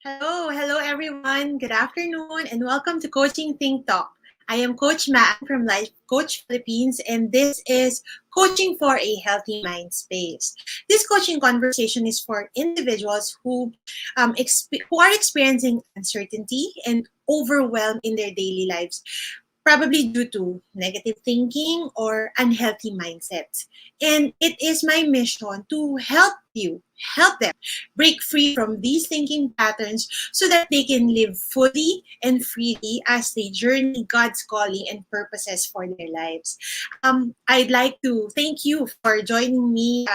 Hello everyone. Good afternoon and welcome to Coaching Think Talk. I am Coach Maan from Life Coach Philippines and this is Coaching for a Healthy Mind Space. This coaching conversation is for individuals who are experiencing uncertainty and overwhelm in their daily lives, probably due to negative thinking or unhealthy mindsets. And it is my mission to help them break free from these thinking patterns so that they can live fully and freely as they journey God's calling and purposes for their lives. I'd like to thank you for joining me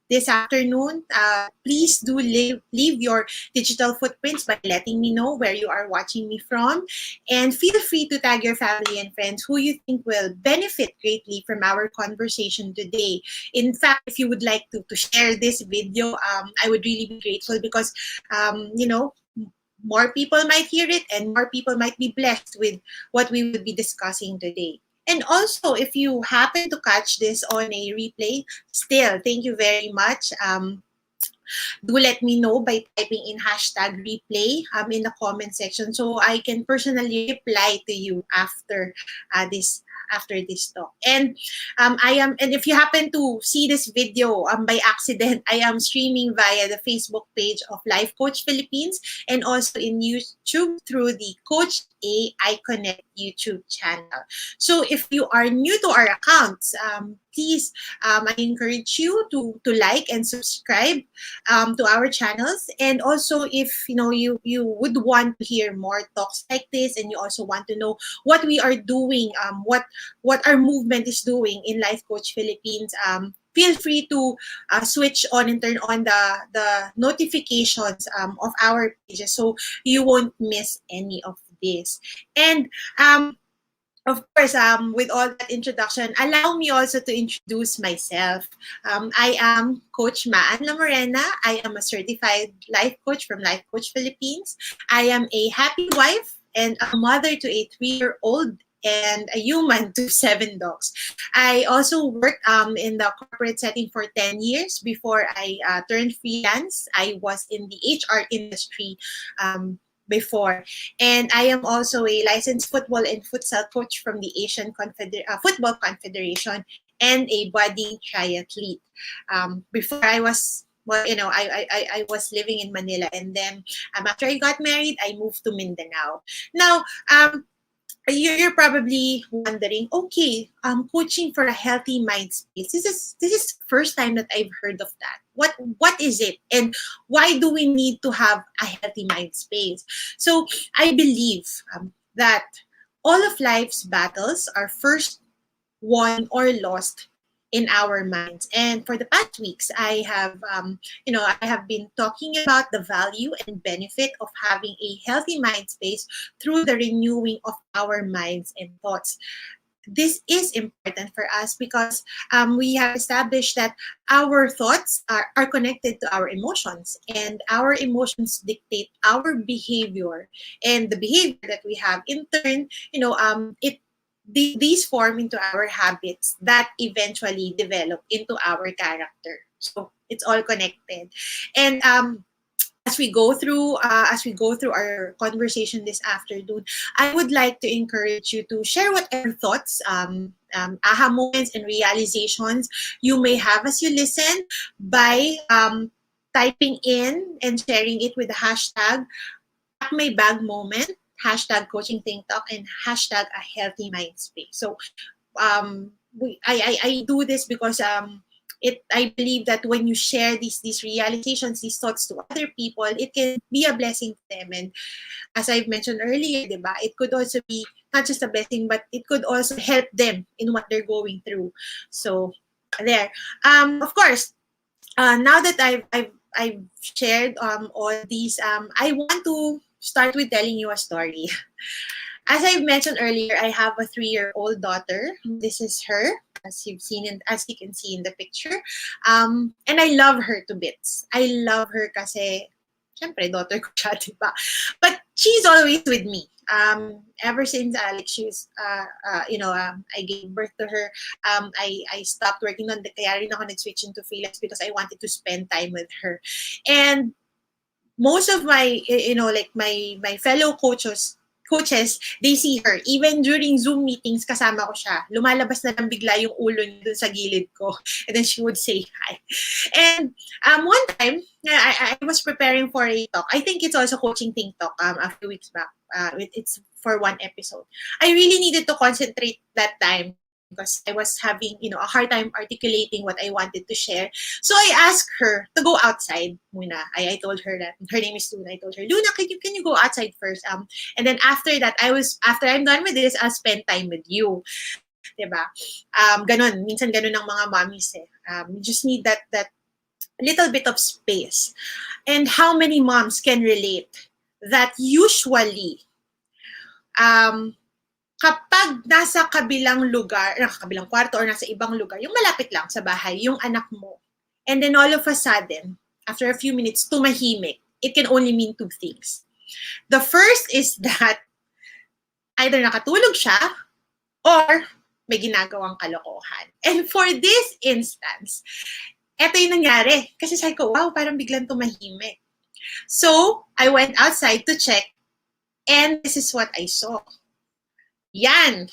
this afternoon. Please do leave your digital footprints by letting me know where you are watching me from. And feel free to tag your family and friends who you think will benefit greatly from our conversation today. In fact, if you would like to share this video, I would really be grateful because, more people might hear it and more people might be blessed with what we would be discussing today. And also, if you happen to catch this on a replay, still, thank you very much. Do let me know by typing in hashtag replay in the comment section so I can personally reply to you after this talk. And and if you happen to see this video by accident, I am streaming via the Facebook page of Life Coach Philippines and also in YouTube through the Coach AI Connect YouTube channel. So if you are new to our accounts, please, I encourage you to like and subscribe to our channels. And also, if you would want to hear more talks like this, and you also want to know what we are doing, what our movement is doing in Life Coach Philippines, feel free to switch on and turn on the notifications of our pages so you won't miss any of this. And of course, with all that introduction, allow me also to introduce myself. I am Coach Maan Lamorena. I am a certified life coach from Life Coach Philippines. I am a happy wife and a mother to a 3-year-old and a human to 7 dogs. I also worked in the corporate setting for 10 years before I turned freelance. I was in the HR industry before. And I am also a licensed football and futsal coach from the Asian Football Confederation and a budding triathlete. Before I was I was living in Manila, and then after I got married, I moved to Mindanao. Now, you're probably wondering, okay, coaching for a healthy mind space. This is the first time that I've heard of that. What is it, and why do we need to have a healthy mind space? So I believe that all of life's battles are first won or lost in our minds. And for the past weeks, I have been talking about the value and benefit of having a healthy mind space through the renewing of our minds and thoughts. This is important for us because we have established that our thoughts are connected to our emotions, and our emotions dictate our behavior, and the behavior that we have in turn, these form into our habits that eventually develop into our character. So it's all connected. And as we go through our conversation this afternoon, I would like to encourage you to share whatever thoughts, aha moments, and realizations you may have as you listen by typing in and sharing it with the hashtag Pack My Bag Moment, hashtag Coaching Think Talk, and hashtag A Healthy Mind Space. So I do this because I believe that when you share these realizations, these thoughts to other people, it can be a blessing to them. And as I've mentioned earlier, diba, it could also be not just a blessing, but it could also help them in what they're going through. So there. Of course, now that I've shared all these, I want to start with telling you a story. As I mentioned earlier, I have a 3-year-old daughter. This is her, as you can see in the picture. And I love her to bits. I love her kasi, syempre, daughter ko siya, diba? But she's always with me. Ever since like she was, I gave birth to her, I stopped working on the, kaya rin ako nag-switch into freelance because I wanted to spend time with her. And most of my, like my fellow coaches, they see her. Even during Zoom meetings, kasama ko siya. Lumalabas na lang bigla yung ulo niya dun sa gilid ko. And then she would say hi. And one time, I was preparing for a talk. I think it's also Coaching Think Talk a few weeks back. It's for one episode. I really needed to concentrate that time because I was having, a hard time articulating what I wanted to share. So I asked her to go outside muna. I told her that her name is Luna. I told her, Luna, can you go outside first? And then after that, after I'm done with this, I'll spend time with you. Diba? Ganon. Minsan ganon ng mga mommies eh. You just need that little bit of space. And how many moms can relate that usually, kapag nasa kabilang lugar, kabilang kwarto or nasa ibang lugar, yung malapit lang sa bahay, yung anak mo, and then all of a sudden, after a few minutes, tumahimik, it can only mean two things. The first is that either nakatulog siya or may ginagawang kalokohan. And for this instance, eto yung nangyari. Kasi sabi ko, wow, parang biglang tumahimik. So, I went outside to check and this is what I saw. Yan.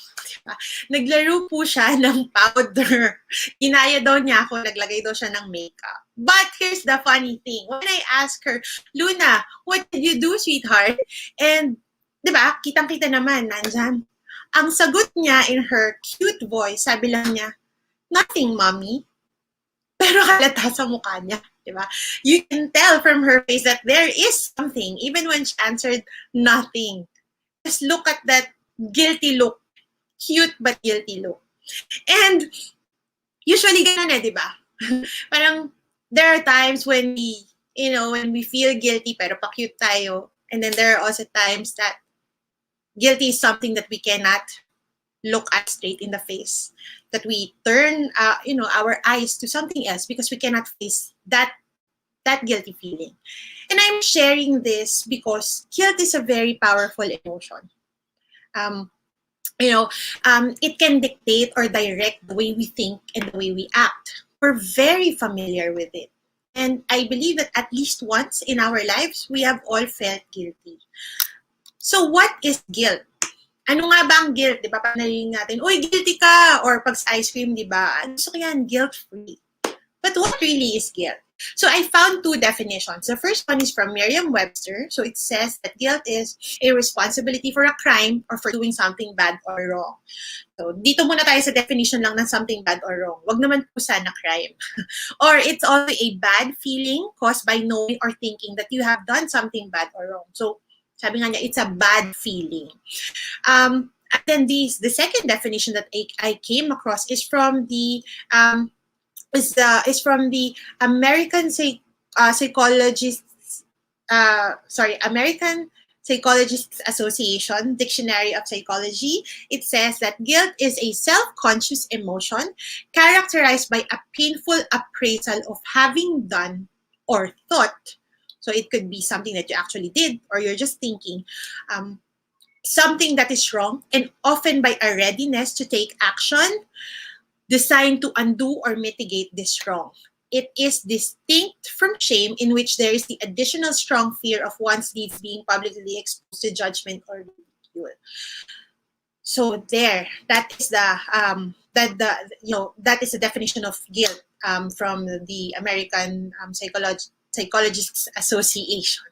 Naglaro po siya ng powder. Ginaya daw niya ako, naglagay daw siya ng makeup. But here's the funny thing. When I asked her, Luna, what did you do, sweetheart? And, di ba, kitang-kita naman, nandyan. Ang sagot niya in her cute voice, sabi lang niya, nothing, mommy. Pero halata sa mukha niya, di ba? You can tell from her face that there is something, even when she answered nothing. Just look at that guilty look. Cute but guilty look. And usually ganun eh, di ba? Parang there are times when we feel guilty pero pa-cute tayo. And then there are also times that guilty is something that we cannot look at straight in the face. That we turn our eyes to something else because we cannot face that guilty feeling. And I'm sharing this because guilt is a very powerful emotion. It can dictate or direct the way we think and the way we act. We're very familiar with it. And I believe that at least once in our lives, we have all felt guilty. So what is guilt? Ano nga ba ang guilt? Di ba? Pag narinig natin, uy, guilty ka! Or pag sa ice cream, di ba? Gusto ko yan, guilt-free. But what really is guilt? So I found two definitions. The first one is from Merriam-Webster. So it says that guilt is a responsibility for a crime or for doing something bad or wrong. So dito muna tayo sa definition lang ng something bad or wrong. Wag naman po sana crime. Or it's also a bad feeling caused by knowing or thinking that you have done something bad or wrong. So sabi nga niya, it's a bad feeling. And then the second definition that I came across is from the American American Psychologists Association Dictionary of Psychology. It says that guilt is a self-conscious emotion characterized by a painful appraisal of having done or thought. So it could be something that you actually did or you're just thinking something that is wrong, and often by a readiness to take action designed to undo or mitigate this wrong. It is distinct from shame, in which there is the additional strong fear of one's deeds being publicly exposed to judgment or ridicule. So that is that is the definition of guilt from the American Psychologists Association.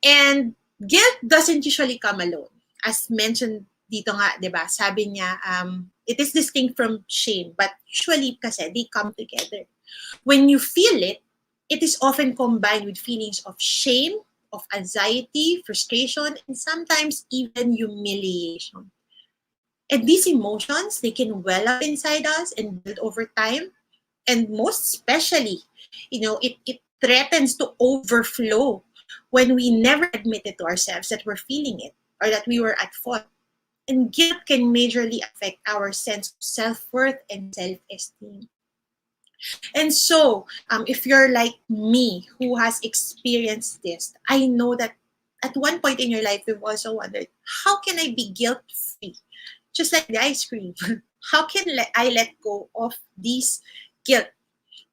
And guilt doesn't usually come alone. As mentioned dito nga, di ba, sabi niya, it is distinct from shame, but usually kasi they come together. When you feel it, it is often combined with feelings of shame, of anxiety, frustration, and sometimes even humiliation. And these emotions, they can well up inside us and build over time. And most especially, it threatens to overflow when we never admit it to ourselves that we're feeling it or that we were at fault. And guilt can majorly affect our sense of self-worth and self-esteem. And so, if you're like me who has experienced this, I know that at one point in your life, you've also wondered, how can I be guilt-free? Just like the ice cream. How can I let go of this guilt?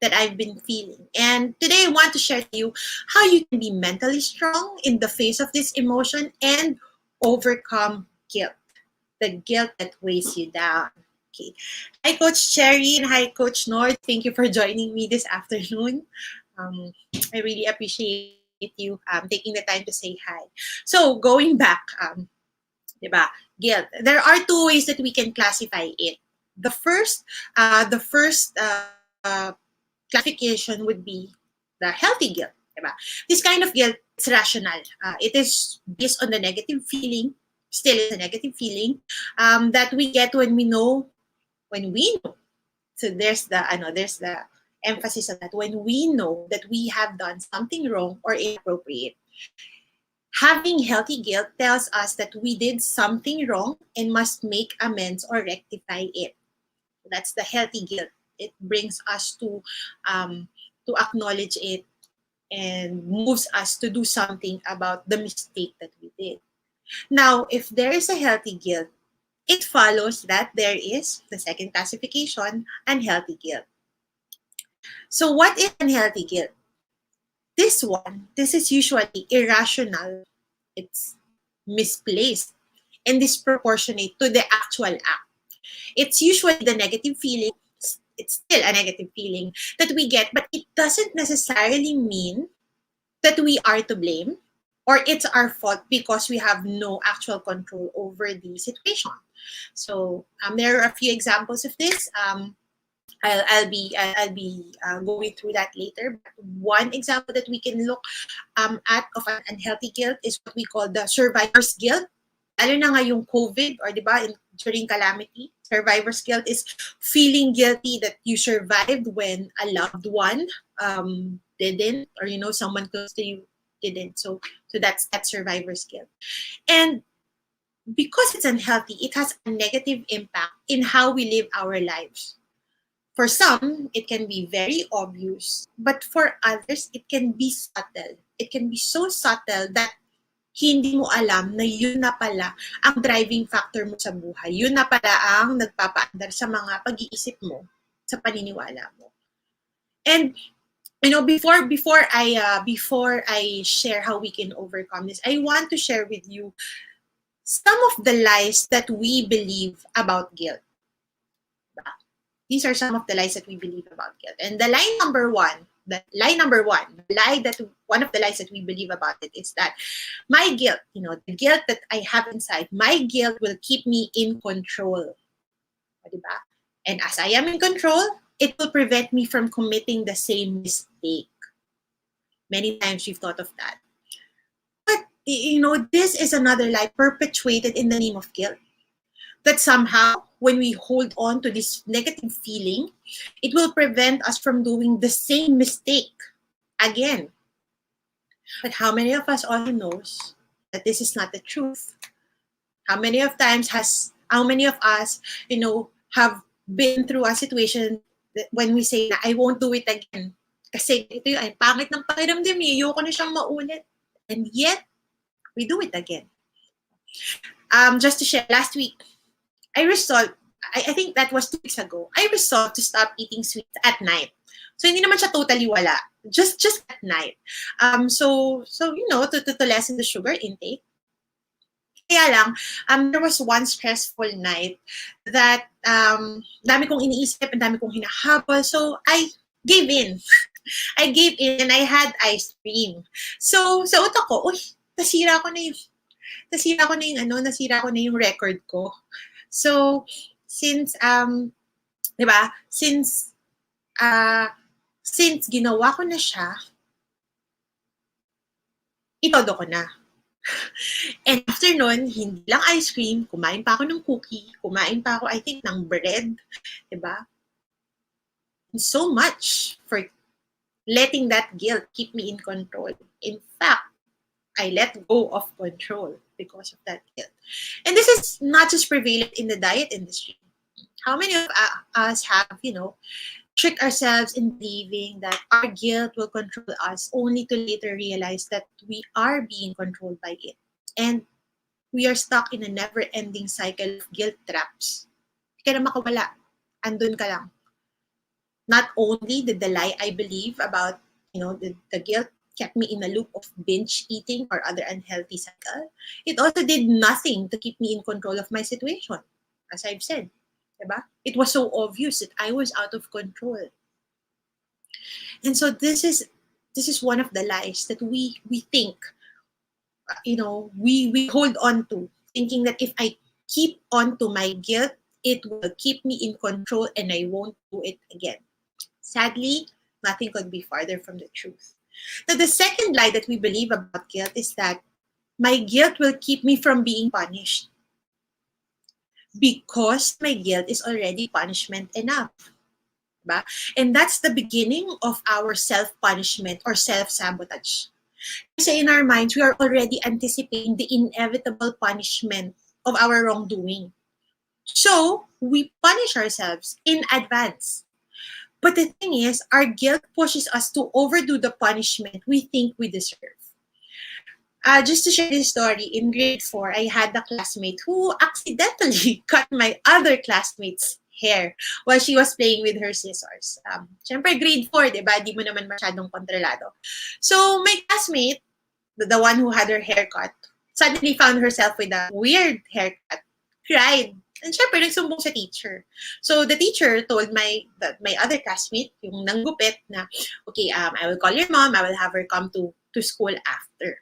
that I've been feeling. And today I want to share to you how you can be mentally strong in the face of this emotion and overcome guilt, the guilt that weighs you down. Okay. Hi, Coach Cherry, and hi, Coach Nord. Thank you for joining me this afternoon. Um, I really appreciate you taking the time to say hi. So, going back, diba? Guilt. There are two ways that we can classify it. The first classification would be the healthy guilt. Diba? This kind of guilt is rational. It is based on the negative feeling, still is a negative feeling that we get when we know. So there's the emphasis on that. When we know that we have done something wrong or inappropriate, having healthy guilt tells us that we did something wrong and must make amends or rectify it. That's the healthy guilt. It brings us to acknowledge it and moves us to do something about the mistake that we did. Now, if there is a healthy guilt, it follows that there is the second classification, unhealthy guilt. So, what is unhealthy guilt? This is usually irrational, it's misplaced, and disproportionate to the actual act. It's usually the negative feeling, it's still a negative feeling that we get, but it doesn't necessarily mean that we are to blame or it's our fault because we have no actual control over the situation. So there are a few examples of this. I'll be going through that later. But one example that we can look at of an unhealthy guilt is what we call the survivor's guilt. Lalo na nga yung COVID or di ba during calamity, survivor's guilt is feeling guilty that you survived when a loved one didn't, or someone close to you didn't. So that's that survivor's guilt. And because it's unhealthy, it has a negative impact in how we live our lives. For some, it can be very obvious, but for others, it can be subtle. It can be so subtle that hindi mo alam na yun na pala ang driving factor mo sa buhay. Yun na pala ang nagpapaandar sa mga pag-iisip mo, sa paniniwala mo. And before I share how we can overcome this, I want to share with you some of the lies that we believe about guilt. These are some of the lies that we believe about guilt. And the lie number one, one of the lies that we believe about it is that my guilt, the guilt that I have inside, my guilt will keep me in control. Diba? And as I am in control, it will prevent me from committing the same mistake. Many times we've thought of that. But, this is another lie perpetuated in the name of guilt. That somehow, when we hold on to this negative feeling, it will prevent us from doing the same mistake again. But how many of us also knows that this is not the truth? How many of us, have been through a situation that when we say na, I won't do it again. Kasi ito yung, pangit ng pakiramdam niya, ayoko na siyang maulit. And yet, we do it again. Just to share, last week, I think that was 2 weeks ago, I resolved to stop eating sweets at night. So, hindi naman siya totally wala. Just at night. So to lessen the sugar intake. Kaya lang, there was one stressful night that dami kong iniisip, and dami kong hinahabol. So, I gave in. I gave in and I had ice cream. So, sa utak ko, nasira ko na yung record ko. So, since ginawa ko na siya, itodo ko na. And after nun, hindi lang ice cream, kumain pa ako ng cookie, kumain pa ako, I think, ng bread, diba? And so much for letting that guilt keep me in control. In fact, I let go of control because of that guilt. And this is not just prevalent in the diet industry. How many of us have, tricked ourselves in believing that our guilt will control us only to later realize that we are being controlled by it. And we are stuck in a never-ending cycle of guilt traps. Hindi ka na makawala. Andun ka lang. Not only did the lie I believe about, the guilt kept me in a loop of binge eating or other unhealthy cycle, it also did nothing to keep me in control of my situation. As I've said, diba? It was so obvious that I was out of control. And so this is one of the lies that we think, we hold on to, thinking that if I keep on to my guilt, it will keep me in control and I won't do it again. Sadly, nothing could be farther from the truth. Now, the second lie that we believe about guilt is that my guilt will keep me from being punished because my guilt is already punishment enough. Diba? And that's the beginning of our self-punishment or self-sabotage. Kasi in our minds, we are already anticipating the inevitable punishment of our wrongdoing. So, we punish ourselves in advance. But the thing is, our guilt pushes us to overdo the punishment we think we deserve. Just to share this story, in grade 4, I had a classmate who accidentally cut my other classmate's hair while she was playing with her scissors. Siyempre, grade 4, di ba? Di mo naman masyadong kontrolado. So, my classmate, the one who had her hair cut, suddenly found herself with a weird haircut, cried, and syempre, nagsumbong sa teacher. So, the teacher told my other classmate, yung nanggupit, na, okay, I will call your mom, I will have her come to school after.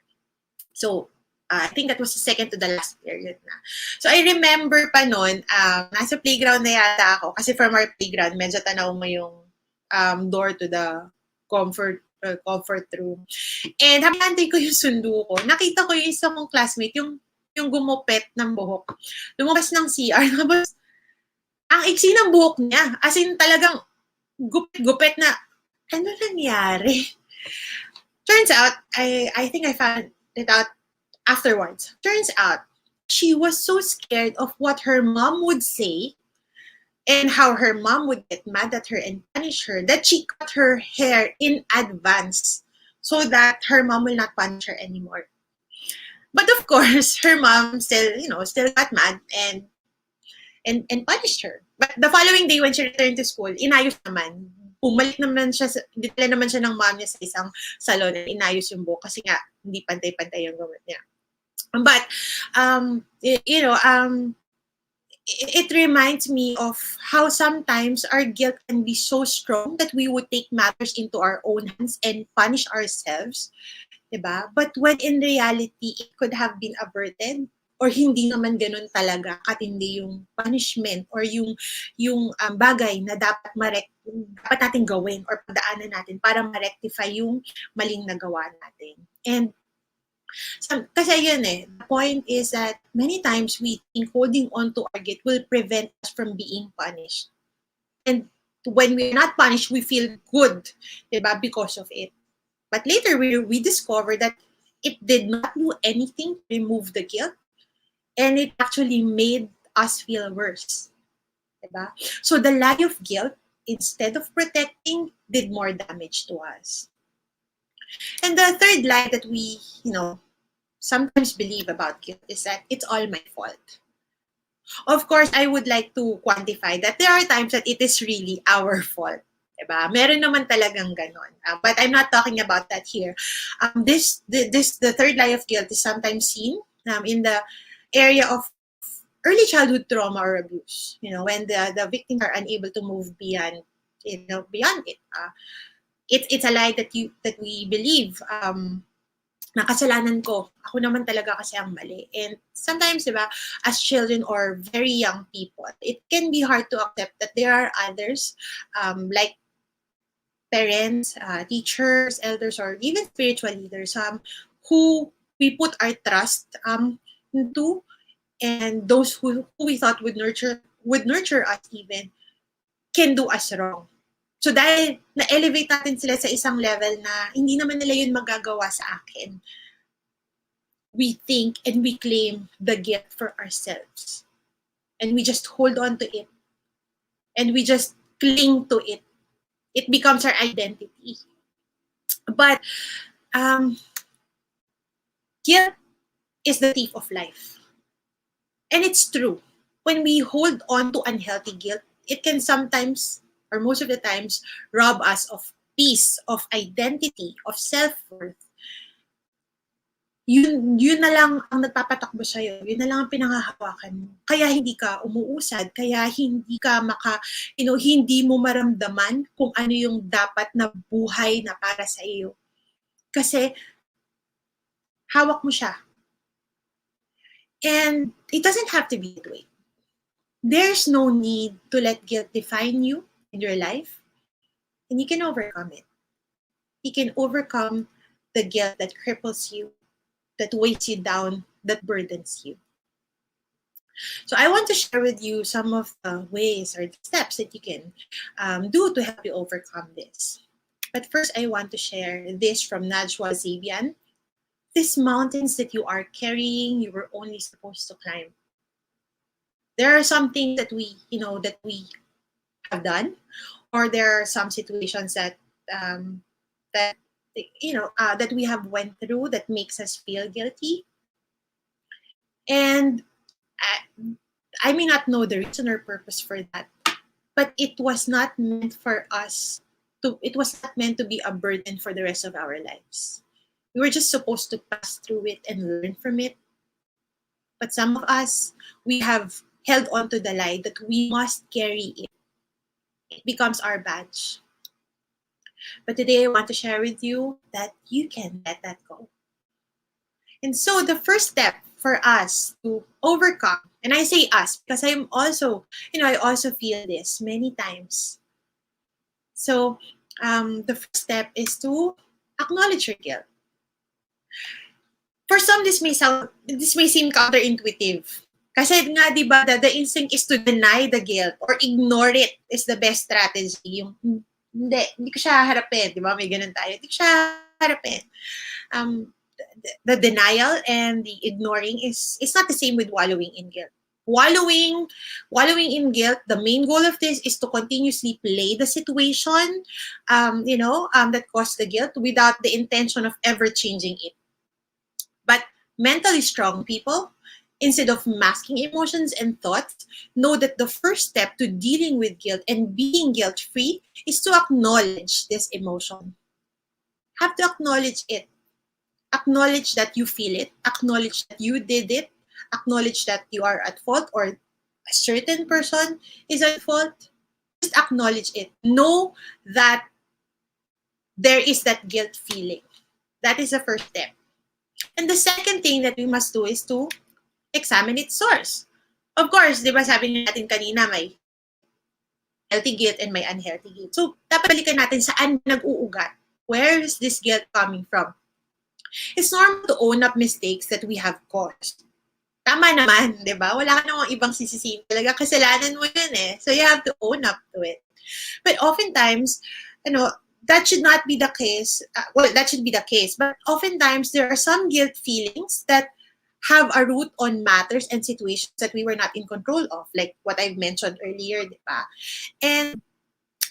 So, I think that was the second to the last period na. So, I remember pa noon, nasa playground na yata ako, kasi from our playground, medyo tanaw mo yung door to the comfort room. And habang ko yung sundo ko, nakita ko yung isang kong classmate, yung gumupit ng buhok. Lumabas ng CR, tapos ang iksi ng buhok niya. As in talagang gupit na, ano nangyari? Turns out, I think I found it out afterwards. Turns out, she was so scared of what her mom would say and how her mom would get mad at her and punish her that she cut her hair in advance so that her mom will not punish her anymore. But of course, her mom still got mad and punished her. But the following day when she returned to school, inayos naman. Bumalik naman siya, dinala naman siya ng mom niya sa isang salon and inayos yung buhok kasi nga hindi pantay-pantay yung gamit niya. But, it reminds me of how sometimes our guilt can be so strong that we would take matters into our own hands and punish ourselves. Diba? But when in reality, it could have been averted or hindi naman ganun talaga katindi yung punishment or yung bagay na dapat natin gawin or pagdaanan natin para ma-rectify yung maling nagawa natin. And kasi yun the point is that many times we think holding on to our guilt will prevent us from being punished. And when we're not punished, we feel good, diba, because of it. But later we discover that it did not do anything to remove the guilt, and it actually made us feel worse. Diba? So the lie of guilt, instead of protecting, did more damage to us. And the third lie that we, sometimes believe about guilt is that it's all my fault. Of course, I would like to quantify that there are times that it is really our fault. Diba? Meron naman talagang ganon. But I'm not talking about that here. The third lie of guilt is sometimes seen in the area of early childhood trauma or abuse. When the victims are unable to move beyond it. It's a lie that we believe. Na kasalanan ko. Ako naman talaga kasi ang mali. And sometimes, diba, as children or very young people, it can be hard to accept that there are others, like parents, teachers, elders, or even spiritual leaders, who we put our trust into, and those who we thought would nurture us even, can do us wrong. So dahil na-elevate natin sila sa isang level na hindi naman nila yun magagawa sa akin, we think and we claim the guilt for ourselves. And we just hold on to it. And we just cling to it. It becomes our identity. But guilt is the thief of life. And it's true. When we hold on to unhealthy guilt, it can sometimes or most of the times rob us of peace, of identity, of self-worth, yun na lang ang nagpapatakbo sa'yo. Yun na lang ang pinanghahawakan mo. Kaya hindi ka umuusad, kaya hindi ka hindi mo maramdaman kung ano yung dapat na buhay na para sa iyo. Kasi hawak mo siya. And it doesn't have to be that way. There's no need to let guilt define you in your life, and you can overcome it. You can overcome the guilt that cripples you, that weighs you down, that burdens you. So I want to share with you some of the ways or the steps that you can do to help you overcome this. But first, I want to share this from Najwa Zabian. These mountains that you are carrying, you were only supposed to climb. There are some things that we have done, or there are some situations that that we have went through that makes us feel guilty. And I may not know the reason or purpose for that, but it was not meant for us to. It was not meant to be a burden for the rest of our lives. We were just supposed to pass through it and learn from it. But some of us, we have held on to the lie that we must carry it. It becomes our badge. But today I want to share with you that you can let that go. And so the first step for us to overcome, and I say us because I'm also, I also feel this many times. So the first step is to acknowledge your guilt. For some, this may seem counterintuitive. Kasi nga, di ba, the instinct is to deny the guilt or ignore it is the best strategy. Yung, hindi ko siya harapin. Di ba? May ganun tayo. Hindi ko siya harapin. The denial and the ignoring is not the same with wallowing in guilt. Wallowing in guilt, the main goal of this is to continuously play the situation, that caused the guilt without the intention of ever changing it. But mentally strong people, instead of masking emotions and thoughts, know that the first step to dealing with guilt and being guilt-free is to acknowledge this emotion. Have to acknowledge it. Acknowledge that you feel it. Acknowledge that you did it. Acknowledge that you are at fault or a certain person is at fault. Just acknowledge it. Know that there is that guilt feeling. That is the first step. And the second thing that we must do is to examine its source. Of course, di ba sabi natin kanina, may healthy guilt and may unhealthy guilt. So, dapat balikan natin saan nag-uugat. Where is this guilt coming from? It's normal to own up mistakes that we have caused. Tama naman, di ba? Wala ka namang ibang sisisihin. Talaga, kasalanan mo yun eh. So, you have to own up to it. But oftentimes, that should not be the case. That should be the case. But oftentimes, there are some guilt feelings that have a root on matters and situations that we were not in control of, like what I've mentioned earlier, di ba? And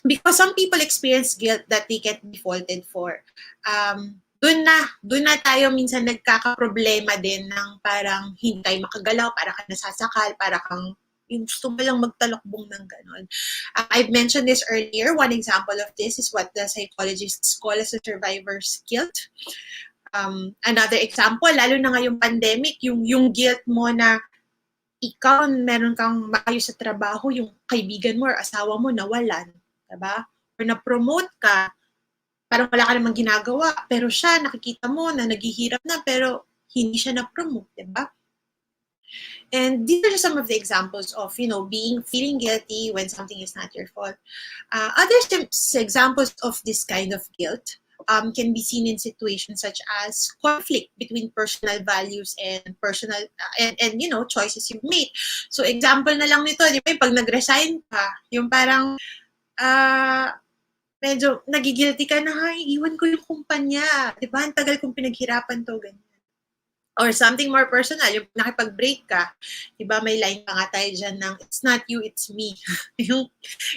because some people experience guilt that they can't be faulted for, dun na tayo minsan nagkakaproblema din ng parang hindi tayo makagalaw, para kang nasasakal, para kang yung gusto mo lang magtalokbong ng ganon. I've mentioned this earlier. One example of this is what the psychologists call as a survivor's guilt. Another example, lalo na ngayong pandemic, yung guilt mo na ikaw, meron kang maayos sa trabaho, yung kaibigan mo or asawa mo nawalan, diba? Or na-promote ka, parang wala ka namang ginagawa, pero siya, nakikita mo na naghihirap na, pero hindi siya na-promote, diba? And these are just some of the examples of, feeling guilty when something is not your fault. Other examples of this kind of guilt can be seen in situations such as conflict between personal values and choices you've made. So example na lang nito, di ba, pag nag-resign ka, yung parang medyo nagigilty ka na, iwan ko yung kumpanya, di ba, ang tagal kong pinaghirapan to, ganyan. Or something more personal, yung nakipag-break ka, di ba, may line pa nga tayo dyan ng, it's not you, it's me.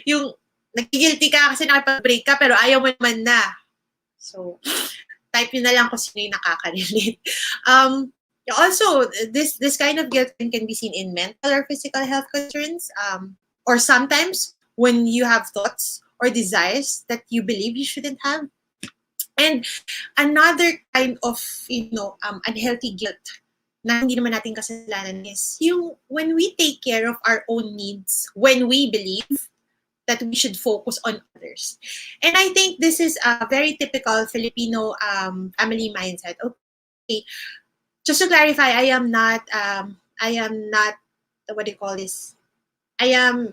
yung nagigilty ka kasi nakipag-break ka, pero ayaw mo naman na. So, type nyo na lang kung sino yung nakaka-relate. Also, this kind of guilt can be seen in mental or physical health concerns, or sometimes when you have thoughts or desires that you believe you shouldn't have. And another kind of, unhealthy guilt na hindi naman natin kasalanan is yung when we take care of our own needs, when we believe that we should focus on others. And I think this is a very typical Filipino family mindset. Okay, just to clarify, I am not, what do you call this? I am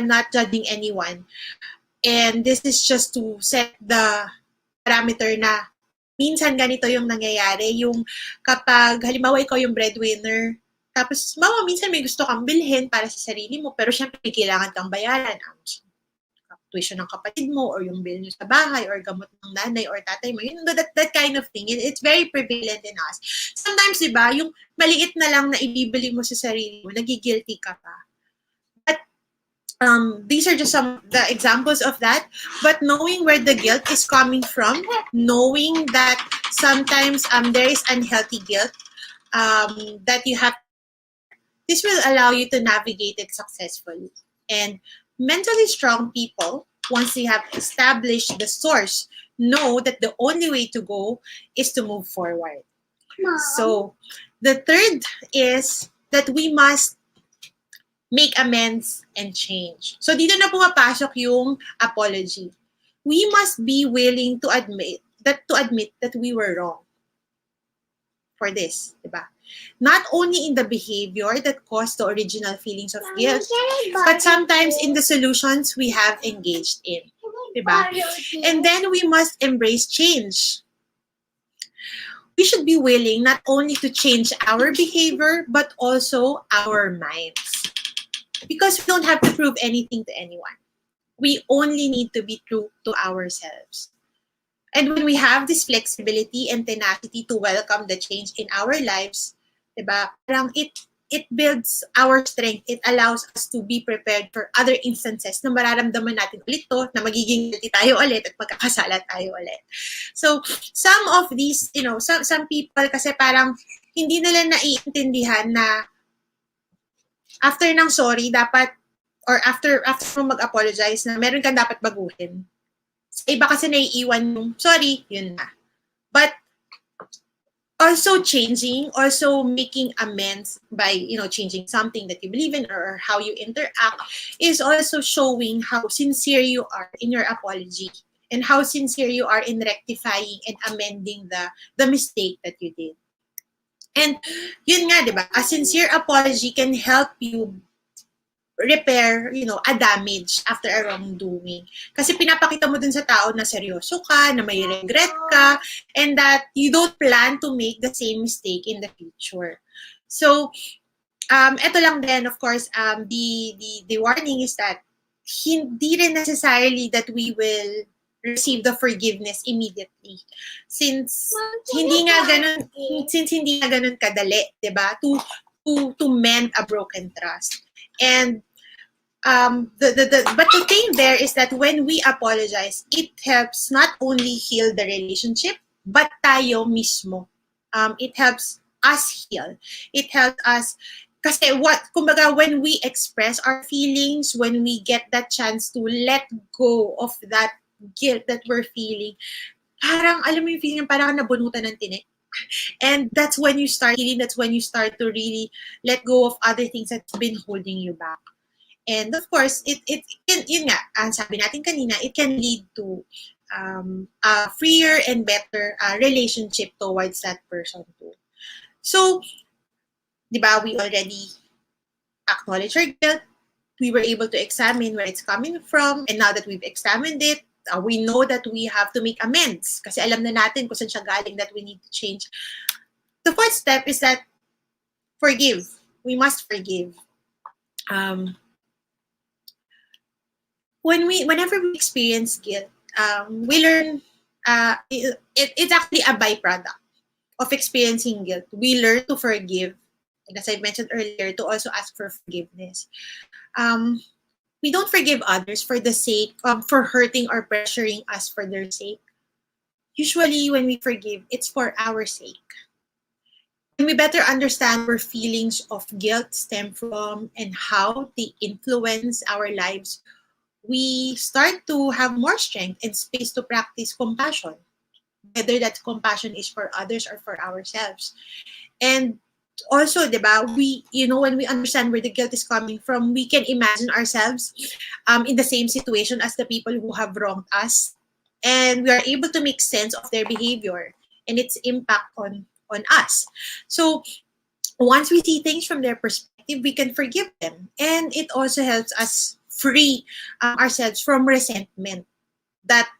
not judging anyone. And this is just to set the parameter na minsan ganito yung nangyayari. Yung kapag, halimbawa, ikaw yung breadwinner, tapos, minsan may gusto kang bilhin para sa sarili mo, pero syempre may kailangan kang bayaran. Tuition ng kapatid mo, or yung bill nyo sa bahay, or gamot ng nanay or tatay mo. That kind of thing. It's very prevalent in us. Sometimes, di ba, yung maliit na lang na ibibili mo sa sarili mo, nagigilty ka pa. These are just some of the examples of that. But knowing where the guilt is coming from, knowing that sometimes there is unhealthy guilt that you have, this will allow you to navigate it successfully. And mentally strong people, once they have established the source, know that the only way to go is to move forward. Mom. So the third is that we must make amends and change. So dito na pumapasok yung apology. We must be willing to admit that we were wrong for this, diba? Not only in the behavior that caused the original feelings of guilt, but sometimes in the solutions we have engaged in, diba? And then we must embrace change. We should be willing not only to change our behavior, but also our minds. Because we don't have to prove anything to anyone. We only need to be true to ourselves. And when we have this flexibility and tenacity to welcome the change in our lives, diba, parang it builds our strength. It allows us to be prepared for other instances na mararamdaman natin ulit to, na magiging guilty tayo ulit at magkakasala tayo ulit. So, some of these, some people kasi parang hindi nila naiintindihan na after ng sorry, dapat, or after mo mag-apologize, na meron kang dapat baguhin. Sa iba kasi naiiwan yung, sorry, yun na. But, also changing, also making amends by, changing something that you believe in or how you interact is also showing how sincere you are in your apology and how sincere you are in rectifying and amending the mistake that you did. And yun nga, di ba? A sincere apology can help you repair, a damage after a wrongdoing. Kasi pinapakita mo dun sa tao na seryoso ka, na may regret ka, and that you don't plan to make the same mistake in the future. So, eto lang din, of course, the warning is that hindi rin necessarily that we will receive the forgiveness immediately. Since hindi nga ganun kadali, 'di ba? To mend a broken trust. And but the thing there is that when we apologize, it helps not only heal the relationship, but tayo mismo. It helps us heal. It helps us kasi kumbaga, when we express our feelings, when we get that chance to let go of that guilt that we're feeling, parang, alam mo yung feeling, parang nabunutan ng tinik. And that's when you start healing, that's when you start to really let go of other things that's been holding you back. And of course, it yun nga, ang sabi natin kanina, it can lead to a freer and better relationship towards that person too. So, di ba, we already acknowledge our guilt, we were able to examine where it's coming from, and now that we've examined it, we know that we have to make amends kasi alam na natin kung saan siya galing, that we need to change. The fourth step is that forgive. We must forgive. Whenever we experience guilt, we learn, it's actually a byproduct of experiencing guilt. We learn to forgive, and as I mentioned earlier, to also ask for forgiveness. We don't forgive others for the sake for hurting or pressuring us for their sake. Usually, when we forgive, it's for our sake. When we better understand where feelings of guilt stem from and how they influence our lives, we start to have more strength and space to practice compassion, whether that compassion is for others or for ourselves. And also, diba, when we understand where the guilt is coming from, we can imagine ourselves in the same situation as the people who have wronged us. And we are able to make sense of their behavior and its impact on us. So once we see things from their perspective, we can forgive them. And it also helps us free ourselves from resentment that,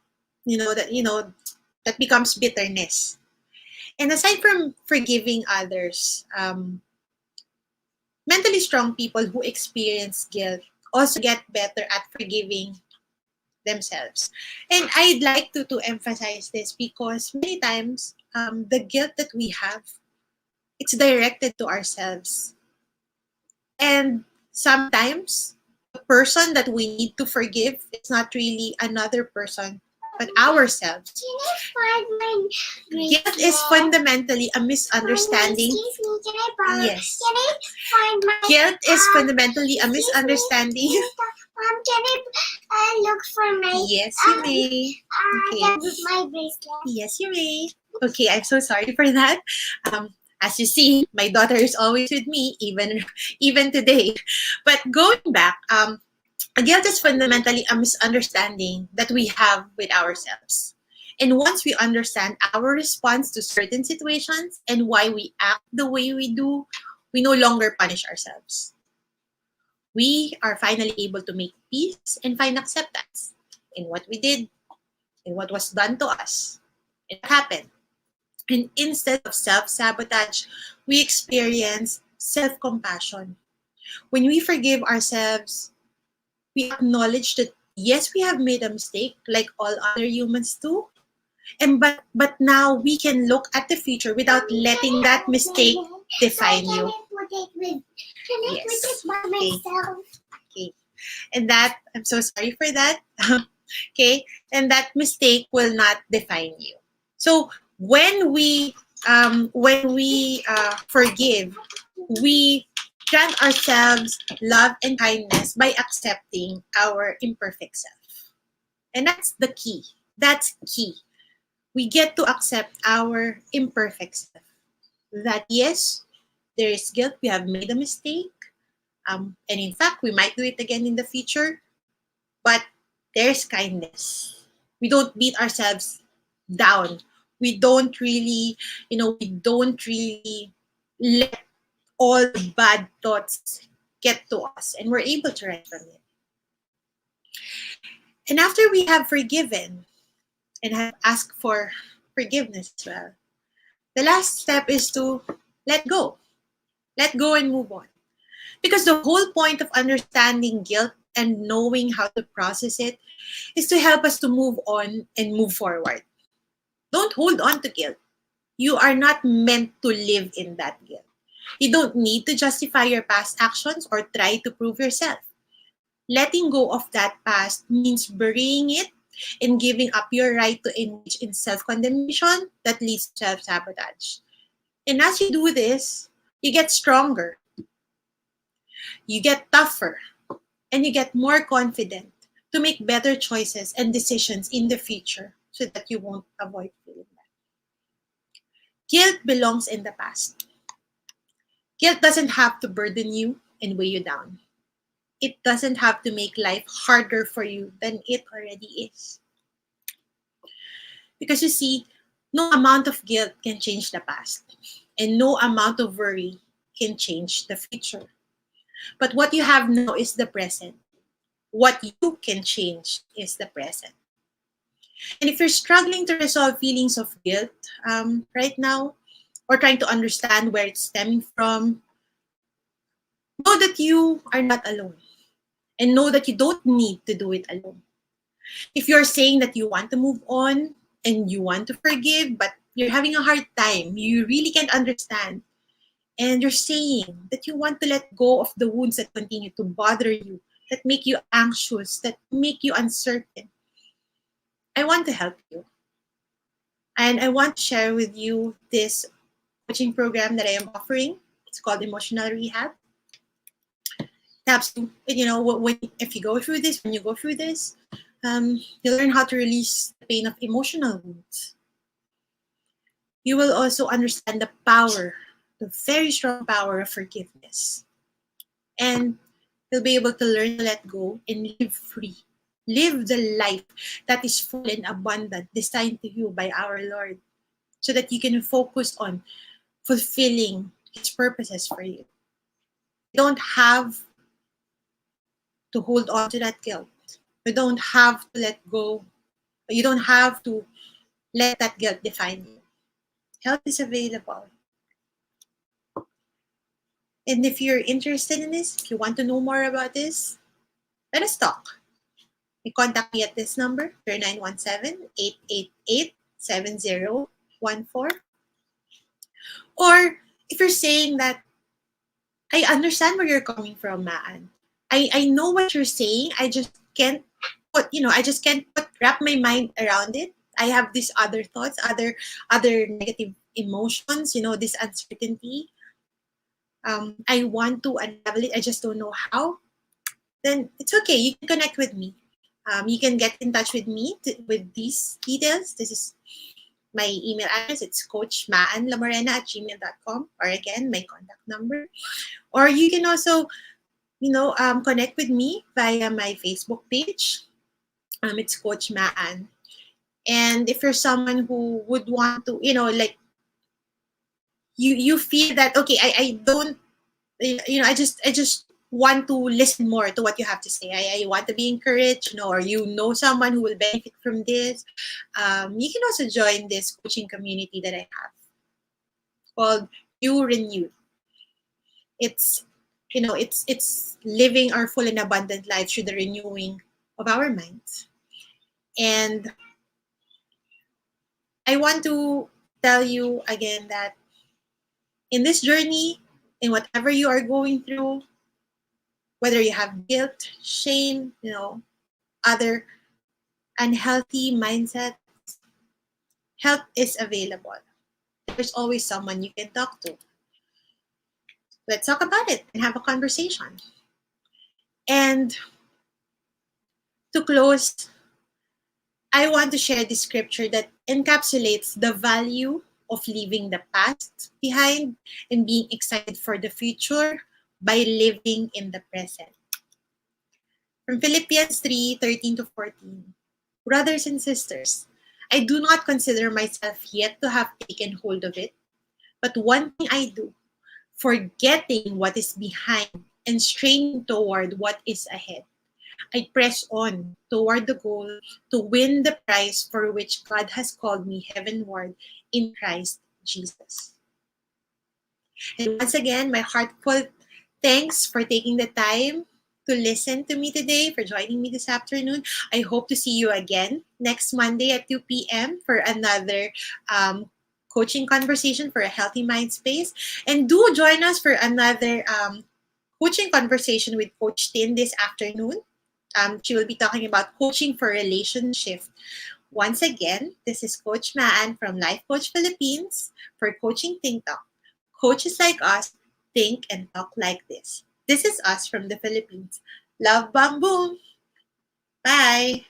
that becomes bitterness. And aside from forgiving others, mentally strong people who experience guilt also get better at forgiving themselves. And I'd like to emphasize this because many times the guilt that we have, it's directed to ourselves. And sometimes the person that we need to forgive is not really another person, but ourselves. Can I find my Guilt is fundamentally a misunderstanding. Excuse me, can I borrow? Yes. Can I find my Guilt is fundamentally a excuse me, misunderstanding. can I look for my Yes, you may. Okay. my bracelet? Yes, you may. Okay, I'm so sorry for that. As you see, my daughter is always with me, even today. But going back, guilt is fundamentally a misunderstanding that we have with ourselves. And once we understand our response to certain situations and why we act the way we do, we no longer punish ourselves. We are finally able to make peace and find acceptance in what we did, in what was done to us, and what happened. And instead of self-sabotage, we experience self-compassion. When we forgive ourselves, we acknowledge that yes, we have made a mistake like all other humans do. And but now we can look at the future without letting that mistake define you. Can I Yes. put it by myself? Okay. And that, I'm so sorry for that. Okay. And that mistake will not define you. So when we forgive, we grant ourselves love and kindness by accepting our imperfect self. And that's the key. That's key. We get to accept our imperfect self. That yes, there is guilt. We have made a mistake. And in fact, we might do it again in the future. But there's kindness. We don't beat ourselves down. We don't really let all the bad thoughts get to us, and we're able to rise from it. And after we have forgiven and have asked for forgiveness as well, the last step is to let go. Let go and move on. Because the whole point of understanding guilt and knowing how to process it is to help us to move on and move forward. Don't hold on to guilt. You are not meant to live in that guilt. You don't need to justify your past actions or try to prove yourself. Letting go of that past means burying it and giving up your right to engage in self-condemnation that leads to self-sabotage. And as you do this, you get stronger, you get tougher, and you get more confident to make better choices and decisions in the future so that you won't avoid feeling that. Guilt belongs in the past. Guilt doesn't have to burden you and weigh you down. It doesn't have to make life harder for you than it already is. Because you see, no amount of guilt can change the past, and no amount of worry can change the future. But what you have now is the present. What you can change is the present. And if you're struggling to resolve feelings of guilt right now, or trying to understand where it's stemming from, know that you are not alone. And know that you don't need to do it alone. If you're saying that you want to move on and you want to forgive, but you're having a hard time, you really can't understand, and you're saying that you want to let go of the wounds that continue to bother you, that make you anxious, that make you uncertain, I want to help you. And I want to share with you this coaching program that I am offering. It's called Emotional Rehab. helps you, when if you go through this, when you go through this, you learn how to release the pain of emotional wounds. You will also understand the power, the very strong power of forgiveness. And you'll be able to learn to let go and live free. Live the life that is full and abundant, designed to you by our Lord, so that you can focus on fulfilling His purposes for you. You don't have to hold on to that guilt. You don't have to let go. You don't have to let that guilt define you. Help is available. And if you're interested in this, if you want to know more about this, let us talk. You contact me at this number, 0917-888-7014. Or if you're saying that, I understand where you're coming from, Maan. I know what you're saying. I just can't wrap my mind around it. I have these other thoughts, other negative emotions, this uncertainty. I want to unravel it. I just don't know how. Then it's okay. You can connect with me. You can get in touch with me with these details. This is my email address. It's coachmaanlamorena@gmail.com, or again, my contact number. Or you can also, connect with me via my Facebook page. It's Coach Maan. And if you're someone who would want to, like, you feel that, okay, I don't, I just want to listen more to what you have to say. I want to be encouraged, or someone who will benefit from this. You can also join this coaching community that I have called You Renewed. It's living our full and abundant life through the renewing of our minds. And I want to tell you again that in this journey, in whatever you are going through, whether you have guilt, shame, other unhealthy mindset, help is available. There's always someone you can talk to. Let's talk about it and have a conversation. And to close, I want to share this scripture that encapsulates the value of leaving the past behind and being excited for the future by living in the present. From Philippians 3:13 to 14. Brothers and sisters, I do not consider myself yet to have taken hold of it, but one thing I do, forgetting what is behind and straining toward what is ahead. I press on toward the goal to win the prize for which God has called me heavenward in Christ Jesus. And once again, my heartfelt thanks for taking the time to listen to me today, for joining me this afternoon. I hope to see you again next Monday at 2 p.m. for another coaching conversation for a healthy mind space. And do join us for another coaching conversation with Coach Tin this afternoon. She will be talking about coaching for relationship. Once again, this is Coach Maan from Life Coach Philippines for Coaching Think Talk. Coaches like us think and talk like this. This is us from the Philippines. Love, bang, boom. Bye.